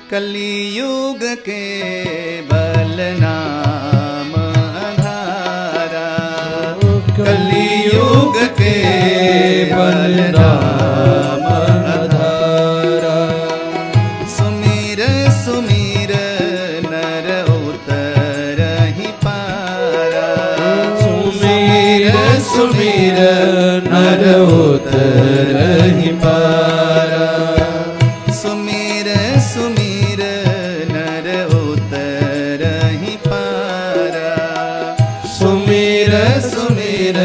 कलियुग के बल नाम आधारा, कलियुग के बल नाम आधारा। सुमिर सुमिर नर उतरहि पारा, सुमिर सुमिर नर उतरहि पारा। सुमिर सुमिर नर उतरहि पारा, सुमिर सुमिर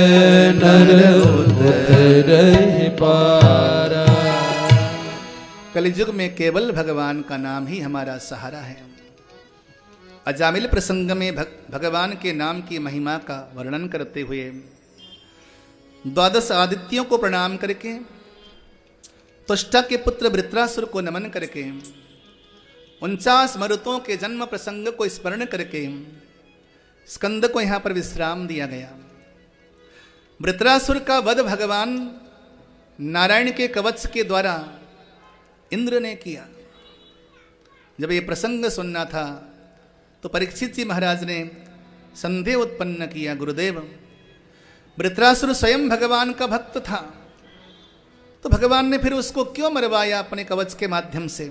नर उतरहि पारा। कलियुग में केवल भगवान का नाम ही हमारा सहारा है। अजामिल प्रसंग में भगवान के नाम की महिमा का वर्णन करते हुए 12 आदित्यों को प्रणाम करके, तुष्टा के पुत्र वृत्रासुर को नमन करके, 49 मरुतों के जन्म प्रसंग को स्मरण करके स्कंद को यहाँ पर विश्राम दिया गया। वृत्रासुर का वध भगवान नारायण के कवच के द्वारा इंद्र ने किया। जब ये प्रसंग सुनना था तो परीक्षित जी महाराज ने संदेह उत्पन्न किया, गुरुदेव वृत्रासुर स्वयं भगवान का भक्त था, तो भगवान ने फिर उसको क्यों मरवाया अपने कवच के माध्यम से।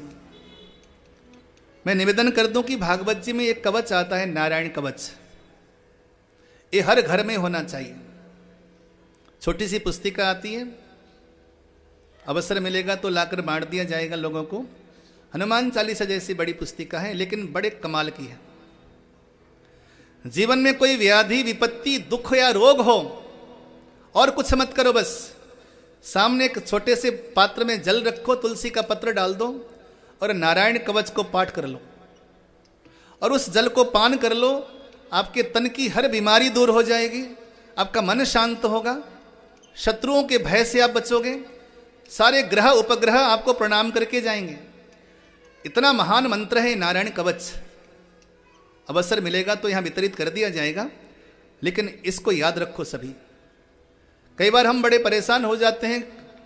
मैं निवेदन कर दूं कि भागवत जी में एक कवच आता है, नारायण कवच। ये हर घर में होना चाहिए। छोटी सी पुस्तिका आती है, अवसर मिलेगा तो लाकर बांट दिया जाएगा लोगों को। हनुमान चालीसा जैसी बड़ी पुस्तिका है, लेकिन बड़े कमाल की है। जीवन में कोई व्याधि विपत्ति दुख या रोग हो और कुछ मत करो, बस सामने एक छोटे से पात्र में जल रखो, तुलसी का पत्र डाल दो और नारायण कवच को पाठ कर लो और उस जल को पान कर लो। आपके तन की हर बीमारी दूर हो जाएगी, आपका मन शांत होगा, शत्रुओं के भय से आप बचोगे, सारे ग्रह उपग्रह आपको प्रणाम करके जाएंगे। इतना महान मंत्र है नारायण कवच। अवसर मिलेगा तो यहाँ वितरित कर दिया जाएगा, लेकिन इसको याद रखो सभी। कई बार हम बड़े परेशान हो जाते हैं,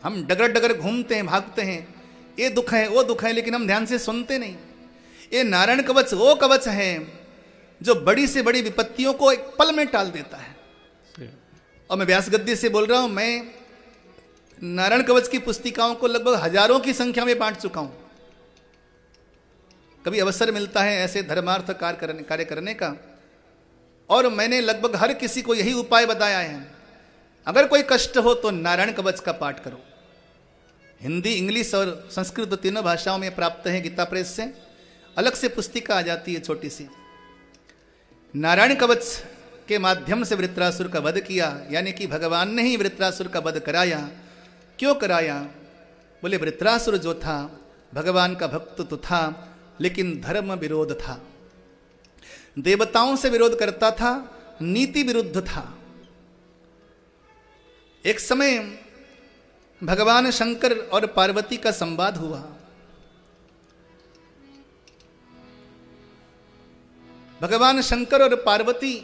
हम डगर डगर घूमते हैं, भागते हैं, ये दुख है वो दुख है, लेकिन हम ध्यान से सुनते नहीं। ये नारायण कवच वो कवच है जो बड़ी से बड़ी विपत्तियों को एक पल में टाल देता है। और मैं व्यास गद्दी से बोल रहा हूं, मैं नारायण कवच की पुस्तिकाओं को लगभग हजारों की संख्या में बांट चुका हूं। कभी अवसर मिलता है ऐसे धर्मार्थ कार्य करने का, और मैंने लगभग हर किसी को यही उपाय बताया है। अगर कोई कष्ट हो तो नारायण कवच का पाठ करो। हिंदी, इंग्लिश और संस्कृत तीनों भाषाओं में प्राप्त है। गीता प्रेस से अलग से पुस्तिका आ जाती है छोटी सी। नारायण कवच के माध्यम से वृत्रासुर का वध किया, यानी कि भगवान ने ही वृत्रासुर का वध कराया। क्यों कराया? बोले वृत्रासुर जो था भगवान का भक्त तो था, लेकिन धर्म विरोध था, देवताओं से विरोध करता था, नीति विरुद्ध था। एक समय भगवान शंकर और पार्वती का संवाद हुआ। भगवान शंकर और पार्वती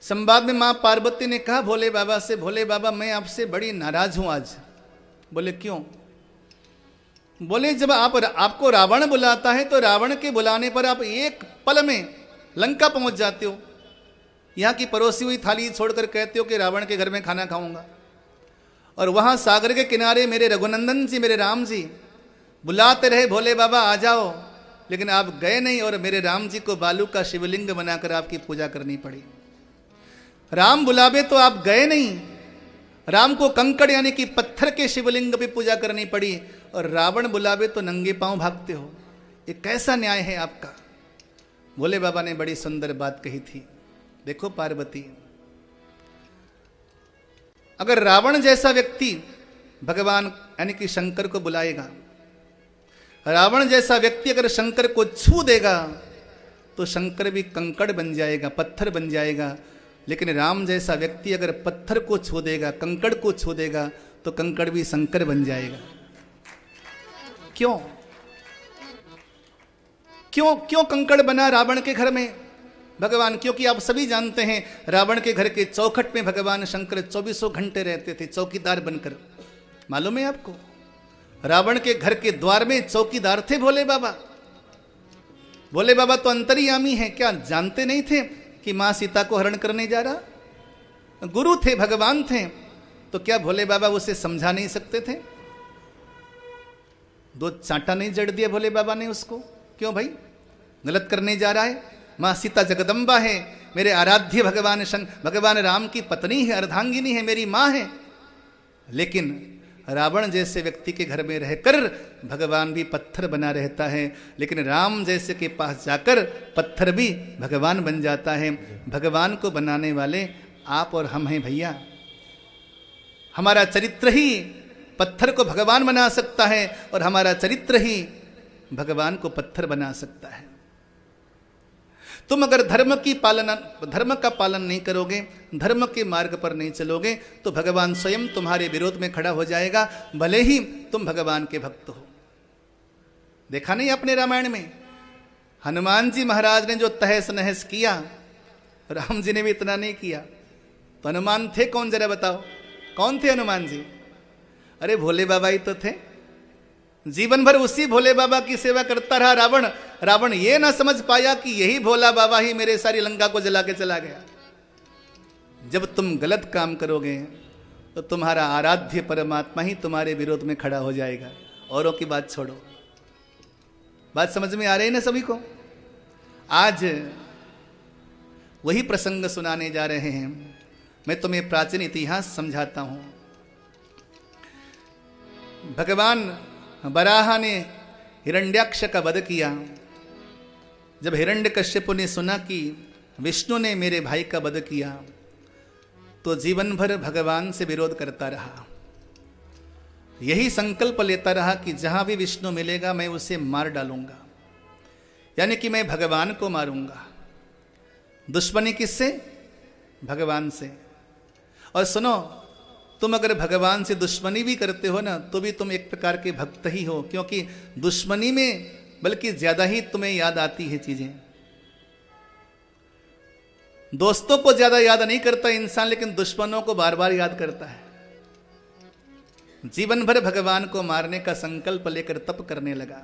संवाद में मां पार्वती ने कहा भोले बाबा से, भोले बाबा मैं आपसे बड़ी नाराज हूं आज। बोले क्यों? बोले जब आपको रावण बुलाता है तो रावण के बुलाने पर आप एक पल में लंका पहुंच जाते हो। यहाँ की परोसी हुई थाली छोड़कर कहते हो कि रावण के घर में खाना खाऊंगा, और वहां सागर के किनारे मेरे रघुनंदन जी, मेरे राम जी बुलाते रहे भोले बाबा आ जाओ, लेकिन आप गए नहीं और मेरे राम जी को बालू का शिवलिंग बनाकर आपकी पूजा करनी पड़ी। राम बुलावे तो आप गए नहीं, राम को कंकड़ यानी कि पत्थर के शिवलिंग भी पूजा करनी पड़ी, और रावण बुलावे तो नंगे पांव भागते हो। ये कैसा न्याय है आपका? भोले बाबा ने बड़ी सुंदर बात कही थी। देखो पार्वती, अगर रावण जैसा व्यक्ति भगवान यानी कि शंकर को बुलाएगा, रावण जैसा व्यक्ति अगर शंकर को छू देगा तो शंकर भी कंकड़ बन जाएगा, पत्थर बन जाएगा। लेकिन राम जैसा व्यक्ति अगर पत्थर को छू देगा, कंकड़ को छू देगा, तो कंकड़ भी शंकर बन जाएगा। क्यों क्यों क्यों कंकड़ बना रावण के घर में भगवान? क्योंकि आप सभी जानते हैं रावण के घर के चौखट में भगवान शंकर 24 घंटे रहते थे चौकीदार बनकर। मालूम है आपको? रावण के घर के द्वार में चौकीदार थे भोले बाबा। भोले बाबा तो अंतर्यामी हैं, क्या जानते नहीं थे कि मां सीता को हरण करने जा रहा? गुरु थे, भगवान थे, तो क्या भोले बाबा उसे समझा नहीं सकते थे? दो चांटा नहीं जड़ दिया भोले बाबा ने उसको? क्यों भाई, गलत करने जा रहा है? मां सीता जगदम्बा है, मेरे आराध्य भगवान राम की पत्नी है, अर्धांगिनी है, मेरी मां है। लेकिन रावण जैसे व्यक्ति के घर में रहकर भगवान भी पत्थर बना रहता है, लेकिन राम जैसे के पास जाकर पत्थर भी भगवान बन जाता है। भगवान को बनाने वाले आप और हम हैं भैया। हमारा चरित्र ही पत्थर को भगवान बना सकता है और हमारा चरित्र ही भगवान को पत्थर बना सकता है। तुम अगर धर्म का पालन नहीं करोगे, धर्म के मार्ग पर नहीं चलोगे, तो भगवान स्वयं तुम्हारे विरोध में खड़ा हो जाएगा, भले ही तुम भगवान के भक्त हो। देखा नहीं अपने रामायण में, हनुमान जी महाराज ने जो तहस नहस किया, राम जी ने भी इतना नहीं किया। तो हनुमान थे कौन, जरा बताओ, कौन थे हनुमान जी? अरे भोले बाबा ही तो थे। जीवन भर उसी भोले बाबा की सेवा करता रहा रावण ये ना समझ पाया कि यही भोला बाबा ही मेरे सारी लंका को जला के चला गया। जब तुम गलत काम करोगे तो तुम्हारा आराध्य परमात्मा ही तुम्हारे विरोध में खड़ा हो जाएगा। औरों की बात छोड़ो। बात समझ में आ रही है ना सभी को? आज वही प्रसंग सुनाने जा रहे हैं। मैं तुम्हें प्राचीन इतिहास समझाता हूं। भगवान बराह ने हिरण्याक्ष का वध किया। जब हिरण्यकश्यप ने सुना कि विष्णु ने मेरे भाई का वध किया, तो जीवन भर भगवान से विरोध करता रहा। यही संकल्प लेता रहा कि जहां भी विष्णु मिलेगा मैं उसे मार डालूंगा, यानी कि मैं भगवान को मारूंगा। दुश्मनी किससे? भगवान से। और सुनो, तुम अगर भगवान से दुश्मनी भी करते हो ना, तो भी तुम एक प्रकार के भक्त ही हो, क्योंकि दुश्मनी में बल्कि ज्यादा ही तुम्हें याद आती है चीजें। दोस्तों को ज्यादा याद नहीं करता इंसान, लेकिन दुश्मनों को बार बार याद करता है। जीवन भर भगवान को मारने का संकल्प लेकर तप करने लगा।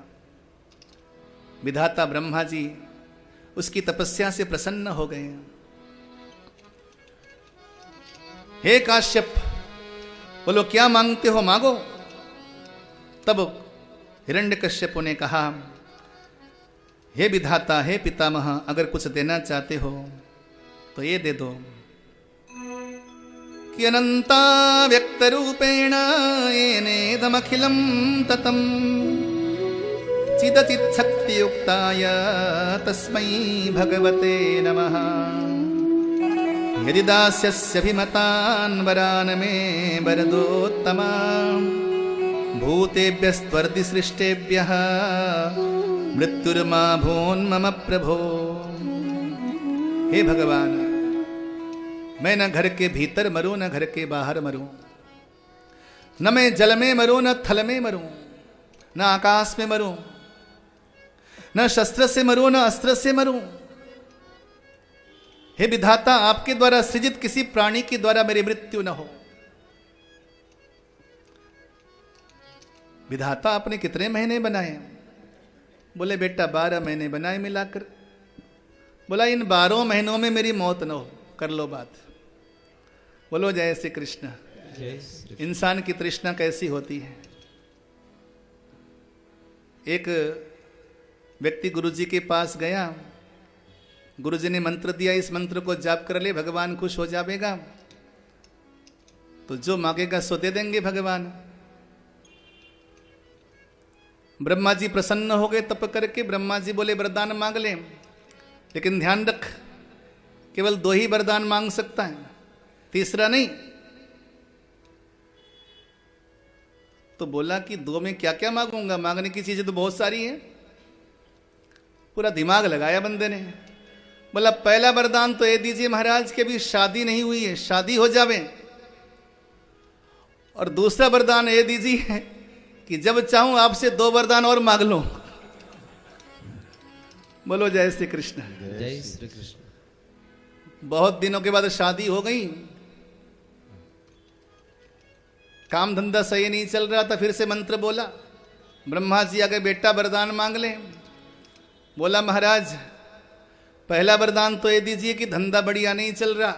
विधाता ब्रह्मा जी उसकी तपस्या से प्रसन्न हो गए। हे काश्यप, बोलो क्या मांगते हो, मांगो। तब हिरण्यकश्यप ने कहा, हे विधाता, हे पितामह, अगर कुछ देना चाहते हो तो ये दे दो कि अनंता व्यक्त रूपेण येनेदमखिलं ततं चिदचित् शक्ति युक्ताय तस्मै भगवते नमः। यदि दास्यस्यभिमतान् वरान् मे वरदोत्तमा भूतेभ्यस्त्वर्ति सृष्टेभ्यः मृत्युर्मा भून्मम प्रभो। हे भगवान, मैं न घर के भीतर मरूं न घर के बाहर मरूं, न मैं जल में मरूं न थल में मरूं, न आकाश में मरूं, न शस्त्र से मरूं न अस्त्र से मरूं। हे विधाता, आपके द्वारा सृजित किसी प्राणी के द्वारा मेरी मृत्यु न हो। विधाता आपने कितने महीने बनाए? बोले बेटा 12 महीने बनाए मिलाकर। बोला इन 12 महीनों में मेरी मौत न हो, कर लो बात। बोलो जय श्री कृष्ण। इंसान की तृष्णा कैसी होती है। एक व्यक्ति गुरुजी के पास गया, गुरुजी ने मंत्र दिया, इस मंत्र को जाप कर ले, भगवान खुश हो जाएगा, तो जो मांगेगा सो दे देंगे भगवान। ब्रह्मा जी प्रसन्न हो गए तप करके। ब्रह्मा जी बोले वरदान मांग ले, लेकिन ध्यान रख केवल 2 ही वरदान मांग सकता है, तीसरा नहीं। तो बोला कि 2 में क्या क्या मांगूंगा, मांगने की चीजें तो बहुत सारी हैं। पूरा दिमाग लगाया बंदे ने। बोला पहला वरदान तो ये दीजिए महाराज कि अभी शादी नहीं हुई है, शादी हो जावे। और दूसरा वरदान ये दीजिए कि जब चाहूं आपसे 2 वरदान और मांग लो। बोलो जय श्री कृष्ण। जय श्री कृष्ण। बहुत दिनों के बाद शादी हो गई, काम धंधा सही नहीं चल रहा था, फिर से मंत्र बोला। ब्रह्मा जी अगर बेटा वरदान मांग ले, बोला महाराज पहला वरदान तो ये दीजिए कि धंधा बढ़िया नहीं चल रहा,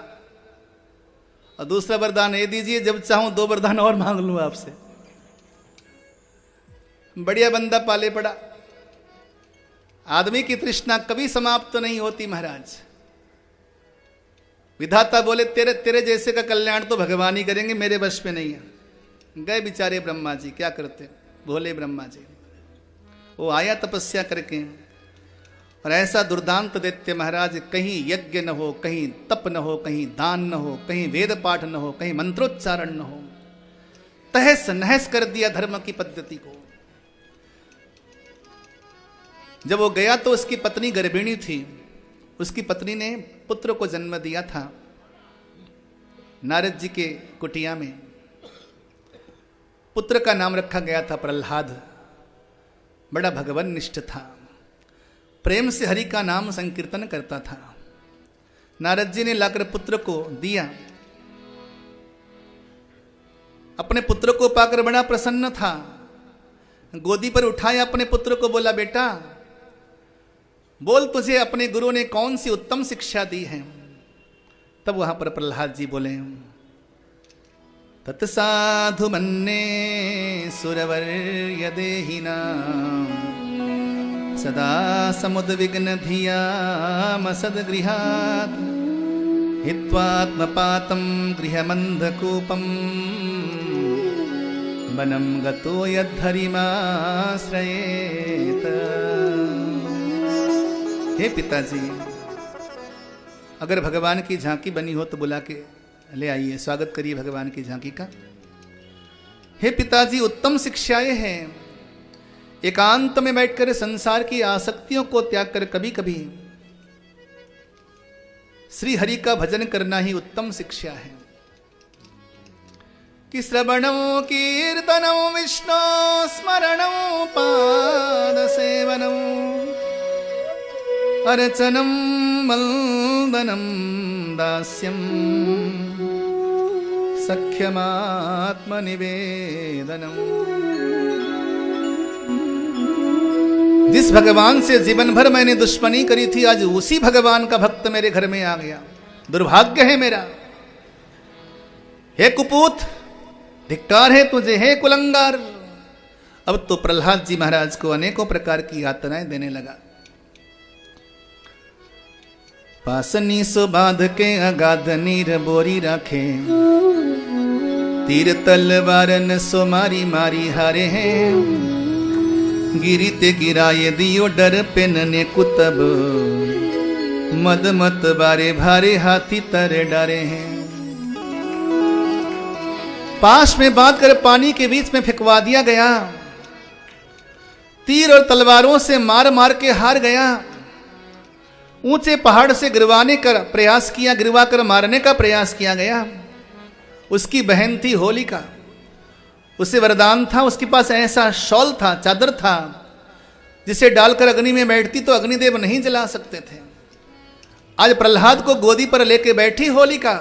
और दूसरा वरदान ये दीजिए जब चाहूं 2 वरदान और मांग लूं आपसे। बढ़िया बंदा पाले पड़ा। आदमी की तृष्णा कभी समाप्त तो नहीं होती महाराज। विधाता बोले तेरे तेरे जैसे का कल्याण तो भगवान ही करेंगे, मेरे वश में नहीं है। गए बेचारे ब्रह्मा जी, क्या करते, भोले ब्रह्मा जी। वो आया तपस्या करके, और ऐसा दुर्दांत दैत्य महाराज, कहीं यज्ञ न हो, कहीं तप न हो, कहीं दान न हो, कहीं वेद पाठ न हो, कहीं मंत्रोच्चारण न हो, तहस नहस कर दिया धर्म की पद्धति को। जब वो गया तो उसकी पत्नी गर्भिणी थी। उसकी पत्नी ने पुत्र को जन्म दिया था नारद जी के कुटिया में। पुत्र का नाम रखा गया था प्रहलाद। बड़ा भगवान निष्ठ था, प्रेम से हरि का नाम संकीर्तन करता था। नारद जी ने लाकर पुत्र को दिया। अपने पुत्र को पाकर बड़ा प्रसन्न था। गोदी पर उठाया अपने पुत्र को, बोला बेटा बोल तुझे अपने गुरु ने कौन सी उत्तम शिक्षा दी है। तब वहां पर प्रहलाद जी बोले तत्साधु मन्ने सुरवर्य देहिना सदा समुद्विग्न धियाम सद्गृहात् हित्वात्मपातं गृहमन्धकूपं वनं गतो यद्धरिमाश्रयेत। हे पिताजी, अगर भगवान की झांकी बनी हो तो बुला के ले आइए, स्वागत करिए भगवान की झांकी का। हे पिताजी, उत्तम शिक्षाएं हैं। एकांत में बैठकर संसार की आसक्तियों को त्याग कर कभी कभी श्री हरि का भजन करना ही उत्तम शिक्षा है। कि श्रवणो कीर्तनो विष्णु स्मरणो पाद सेवनम अर्चनम वंदनम दास्यम सख्यमात्मनिवेदनम। जिस भगवान से जीवन भर मैंने दुश्मनी करी थी, आज उसी भगवान का भक्त मेरे घर में आ गया। दुर्भाग्य है मेरा। हे कुपूत, धिक्कार है तुझे, हे कुलंगार। अब तो प्रहलाद जी महाराज को अनेकों प्रकार की यातनाएं देने लगा। पासनी सो बांध के अगाध नीर बोरी रखे, तीर तलवारन सो मारी मारी हारे हैं। गिरी ते गिराए दियो डर पे नने कुतब, मद मत बारे भारे हाथी तरे डारे हैं। पाश में बांध कर पानी के बीच में फेंकवा दिया गया। तीर और तलवारों से मार मार के हार गया। ऊंचे पहाड़ से गिरवाने का प्रयास किया, गिरवा कर मारने का प्रयास किया गया। उसकी बहन थी होलिका, उसे वरदान था, उसके पास ऐसा शॉल था, चादर था, जिसे डालकर अग्नि में बैठती तो अग्निदेव नहीं जला सकते थे। आज प्रहलाद को गोदी पर लेके बैठी होलिका।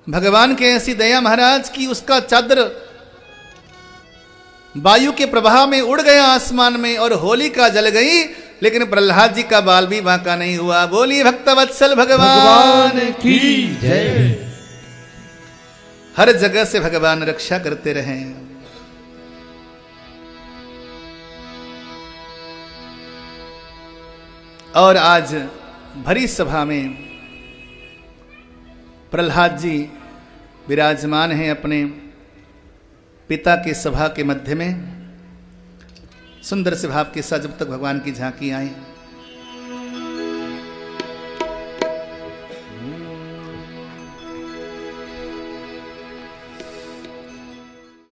भगवान के ऐसी दया महाराज की, उसका चादर वायु के प्रवाह में उड़ गया आसमान में और होलिका जल गई, लेकिन प्रहलाद जी का बाल भी बांका नहीं हुआ। बोलिए भक्तवत्सल भगवान की जय। हर जगह से भगवान रक्षा करते रहे। और आज भरी सभा में प्रहलाद जी विराजमान हैं अपने पिता के सभा के मध्य में। सुंदर से भाव के साथ जब तक भगवान की झांकी आए,